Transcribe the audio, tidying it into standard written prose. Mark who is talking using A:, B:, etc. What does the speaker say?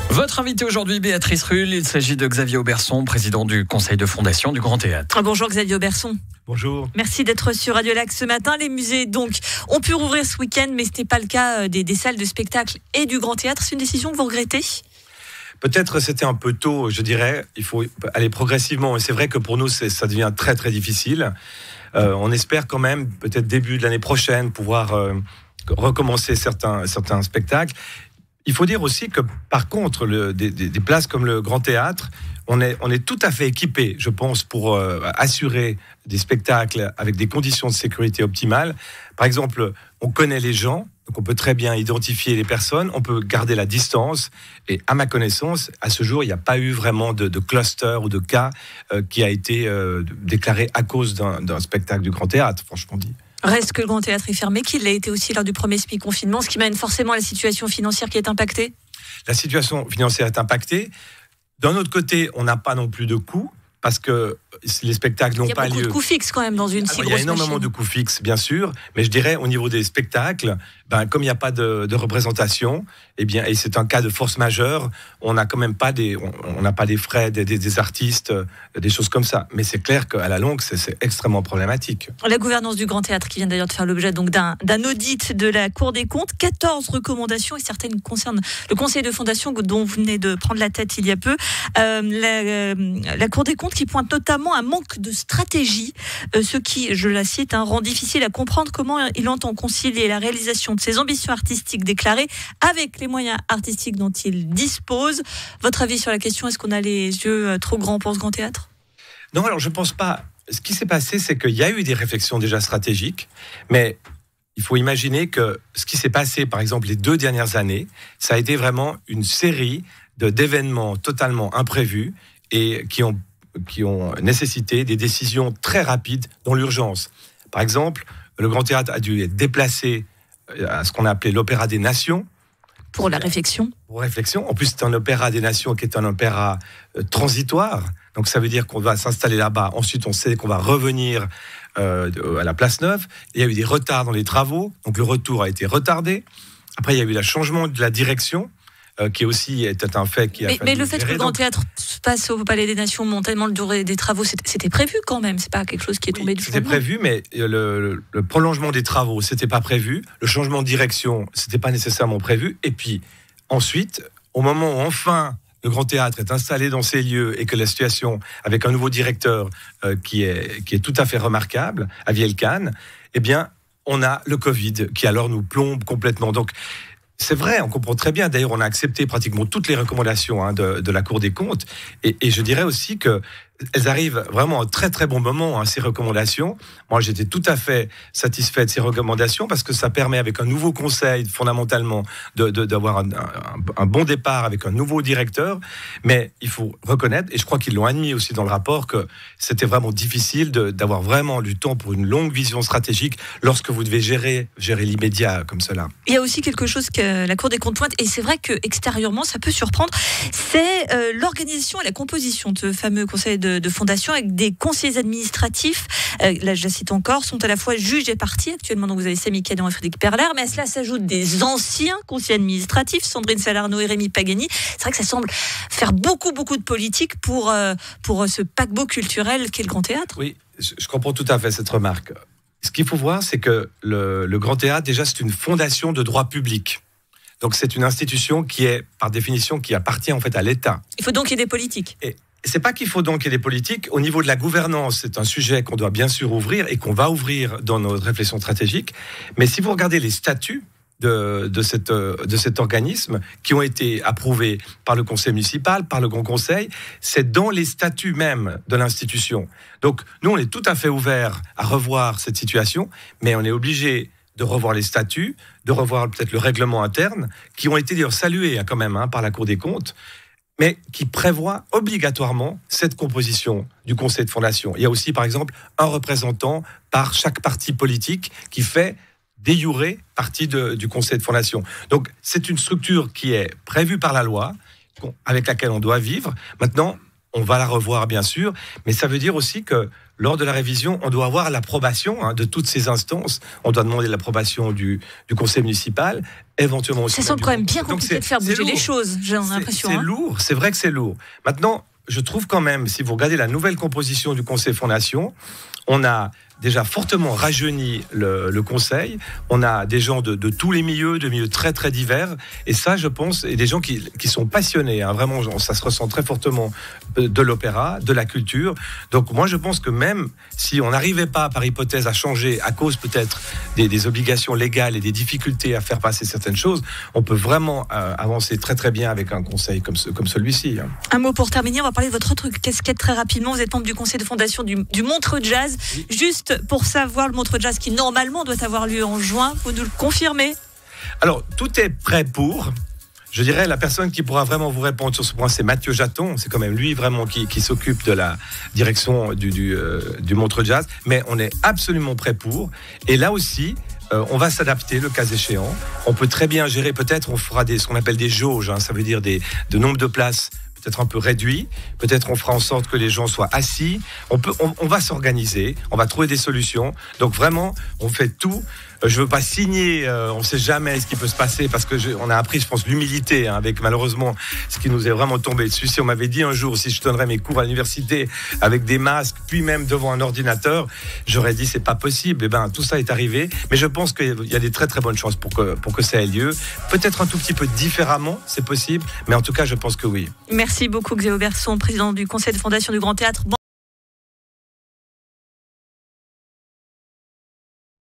A: Votre invité aujourd'hui, Béatrice Rulle, il s'agit de Xavier Auberson, président du conseil de fondation du Grand Théâtre.
B: Bonjour Xavier Auberson.
C: Bonjour.
B: Merci d'être sur Radio Lac ce matin. Les musées donc ont pu rouvrir ce week-end, mais ce n'était pas le cas des salles de spectacle et du Grand Théâtre. C'est une décision que vous regrettez ?
C: Peut-être c'était un peu tôt, je dirais. Il faut aller progressivement. Et c'est vrai que pour nous, ça devient très très difficile. On espère quand même, peut-être début de l'année prochaine, pouvoir recommencer certains spectacles. Il faut dire aussi que, par contre, des places comme le Grand Théâtre, on est tout à fait équipé, je pense, pour assurer des spectacles avec des conditions de sécurité optimales. Par exemple, on connaît les gens, donc on peut très bien identifier les personnes, on peut garder la distance. Et à ma connaissance, à ce jour, il n'y a pas eu vraiment de cluster ou de cas qui a été déclaré à cause d'un spectacle du Grand Théâtre, franchement dit.
B: Reste que le Grand Théâtre est fermé, qu'il l'a été aussi lors du premier semi-confinement, ce qui mène forcément à la situation financière qui est impactée. La
C: situation financière est impactée. D'un autre côté, on n'a pas non plus de coûts, parce que les spectacles n'ont pas lieu.
B: Il y a beaucoup de coûts fixes quand même dans une si grosse machine.
C: Il y a énormément de coûts fixes, bien sûr, mais je dirais au niveau des spectacles, comme il n'y a pas de représentation, et c'est un cas de force majeure, on n'a quand même pas on n'a pas des frais des artistes, des choses comme ça. Mais c'est clair qu'à la longue, c'est extrêmement problématique.
B: La gouvernance du Grand Théâtre, qui vient d'ailleurs de faire l'objet donc d'un audit de la Cour des comptes, 14 recommandations, et certaines concernent le conseil de fondation dont vous venez de prendre la tête il y a peu. La Cour des comptes qui pointe notamment un manque de stratégie, ce qui, je la cite, rend difficile à comprendre comment il entend concilier la réalisation de ses ambitions artistiques déclarées avec les moyens artistiques dont il dispose. Votre avis sur la question, est-ce qu'on a les yeux trop grands pour ce Grand Théâtre ?
C: Non, alors je ne pense pas. Ce qui s'est passé, c'est qu'il y a eu des réflexions déjà stratégiques, mais il faut imaginer que ce qui s'est passé, par exemple, les 2 dernières années, ça a été vraiment une série d'événements totalement imprévus et qui ont nécessité des décisions très rapides dans l'urgence. Par exemple, le Grand Théâtre a dû être déplacé à ce qu'on a appelé l'Opéra des Nations.
B: Pour la réflexion.
C: Pour réflexion. En plus, c'est un Opéra des Nations qui est un opéra transitoire. Donc, ça veut dire qu'on va s'installer là-bas. Ensuite, on sait qu'on va revenir à la Place Neuve. Il y a eu des retards dans les travaux. Donc, le retour a été retardé. Après, il y a eu le changement de la direction. Qui aussi était un fait qui a
B: mais le fait que le Grand Théâtre passe au Palais des Nations, monte tellement le durée des travaux, c'était prévu quand même, c'est pas quelque chose qui est tombé du ciel.
C: C'était prévu, mais le prolongement des travaux, c'était pas prévu. Le changement de direction, c'était pas nécessairement prévu. Et puis ensuite, au moment où enfin le Grand Théâtre est installé dans ces lieux et que la situation avec un nouveau directeur qui est tout à fait remarquable à Vielcanne, eh bien, on a le Covid qui alors nous plombe complètement. Donc c'est vrai, on comprend très bien. D'ailleurs, on a accepté pratiquement toutes les recommandations de la Cour des comptes. Et je dirais aussi qu'elles arrivent vraiment à un très très bon moment, ces recommandations. Moi, j'étais tout à fait satisfait de ces recommandations parce que ça permet, avec un nouveau conseil, fondamentalement, d'avoir un bon départ avec un nouveau directeur. Mais il faut reconnaître, et je crois qu'ils l'ont admis aussi dans le rapport, que c'était vraiment difficile d'avoir vraiment du temps pour une longue vision stratégique lorsque vous devez gérer l'immédiat comme cela.
B: Il y a aussi quelque chose que la Cour des comptes pointe, et c'est vrai qu'extérieurement, ça peut surprendre, c'est l'organisation et la composition de ce fameux conseil de fondation avec des conseillers administratifs, là je la cite encore, sont à la fois juges et parties. Actuellement, donc, vous avez Samy Cadan et Frédéric Perler, mais à cela s'ajoutent des anciens conseillers administratifs, Sandrine Salarno et Rémi Pagani. C'est vrai que ça semble faire beaucoup de politique pour ce paquebot culturel qu'est le Grand Théâtre.
C: Oui, je comprends tout à fait cette remarque. Ce qu'il faut voir, c'est que le Grand Théâtre, déjà, c'est une fondation de droit public. Donc c'est une institution qui est, par définition, qui appartient en fait à l'État.
B: Il faut donc qu'il y ait des politiques.
C: Et c'est pas qu'il faut donc qu'il y ait des politiques. Au niveau de la gouvernance, c'est un sujet qu'on doit bien sûr ouvrir et qu'on va ouvrir dans notre réflexion stratégique. Mais si vous regardez les statuts de cet organisme qui ont été approuvés par le conseil municipal, par le Grand Conseil, c'est dans les statuts même de l'institution. Donc nous, on est tout à fait ouverts à revoir cette situation, mais on est obligé de revoir les statuts, de revoir peut-être le règlement interne, qui ont été d'ailleurs salués quand même par la Cour des comptes, mais qui prévoit obligatoirement cette composition du conseil de fondation. Il y a aussi, par exemple, un représentant par chaque parti politique qui fait de jure partie du conseil de fondation. Donc, c'est une structure qui est prévue par la loi, avec laquelle on doit vivre. Maintenant, on va la revoir, bien sûr, mais ça veut dire aussi que lors de la révision, on doit avoir l'approbation de toutes ces instances. On doit demander l'approbation du conseil municipal, éventuellement aussi.
B: Ça semble quand même bien compliqué de faire bouger les choses, j'ai l'impression.
C: C'est lourd, c'est vrai que c'est lourd. Maintenant, je trouve quand même, si vous regardez la nouvelle composition du conseil fondation, on a déjà fortement rajeuni le conseil. On a des gens de tous les milieux, de milieux très très divers. Et ça, je pense, et des gens qui sont passionnés. Vraiment, ça se ressent très fortement de l'opéra, de la culture. Donc moi, je pense que même si on n'arrivait pas, par hypothèse, à changer à cause peut-être des obligations légales et des difficultés à faire passer certaines choses, on peut vraiment avancer très très bien avec un conseil comme celui-ci.
B: Un mot pour terminer, on va parler de votre autre casquette très rapidement. Vous êtes membre du conseil de fondation du Montreux Jazz. Oui. Juste pour savoir, le Montreux Jazz qui normalement doit avoir lieu en juin, vous nous le confirmez?
C: Alors, tout est prêt pour. Je dirais, la personne qui pourra vraiment vous répondre sur ce point, c'est Mathieu Jaton. C'est quand même lui vraiment qui s'occupe de la direction du Montreux Jazz. Mais on est absolument prêt pour. Et là aussi, on va s'adapter le cas échéant. On peut très bien gérer, peut-être on fera ce qu'on appelle des jauges, ça veut dire de nombre de places peut-être un peu réduit, peut-être on fera en sorte que les gens soient assis, on va s'organiser, on va trouver des solutions. Donc vraiment, on fait tout. Je veux pas signer, on sait jamais ce qui peut se passer parce que on a appris, je pense, l'humilité avec malheureusement ce qui nous est vraiment tombé dessus. Si on m'avait dit un jour si je donnerais mes cours à l'université avec des masques, puis même devant un ordinateur, j'aurais dit c'est pas possible. Et ben tout ça est arrivé, mais je pense qu'il y a des très très bonnes chances pour que ça ait lieu. Peut-être un tout petit peu différemment, c'est possible, mais en tout cas je pense que oui.
B: Merci beaucoup Xavier Auberson, président du conseil de fondation du Grand Théâtre.